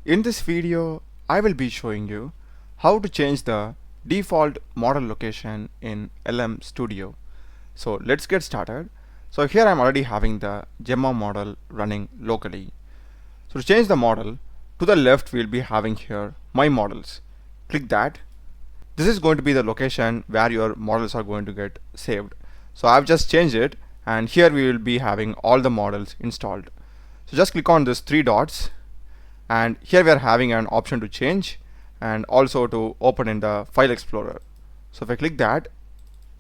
In this video, I will be showing you how to change the default model location in LM Studio. So let's get started. So here I'm already having the Gemma model running locally. So to change the model, to the left we'll be having here My Models. Click that. This is going to be the location where your models are going to get saved. So I've just changed it, and here we will be having all the models installed. So just click on this three dots, and here we are having an option to change and also to open in the file explorer. So if I click that,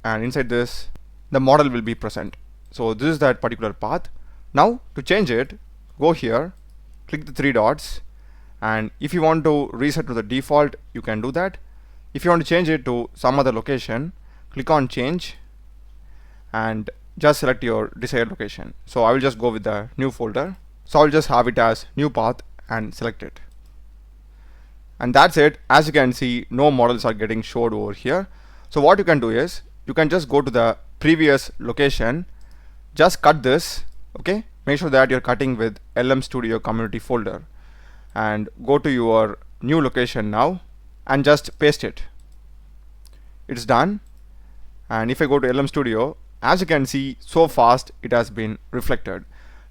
and inside this the model will be present. So this is that particular path. Now to change it, go here, click the three dots, and if you want to reset to the default, you can do that. If you want to change it to some other location, click on change and just select your desired location. So I will just go with the new folder. So I'll just have it as new path and select it. And that's it. As you can see, no models are getting showed over here. So what you can do is you can just go to the previous location, just cut this, okay? Make sure that you're cutting with LM Studio community folder, and go to your new location now and just paste it. It's done. And if I go to LM Studio, as you can see, so fast it has been reflected.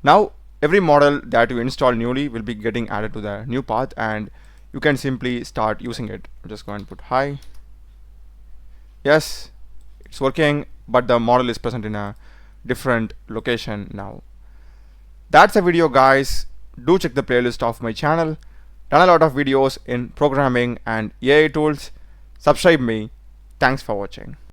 Now every model that you install newly will be getting added to the new path, and you can simply start using it. Just go and put hi. Yes, it's working, but the model is present in a different location now. That's the video, guys. Do check the playlist of my channel. Done a lot of videos in programming and AI tools. Subscribe me. Thanks for watching.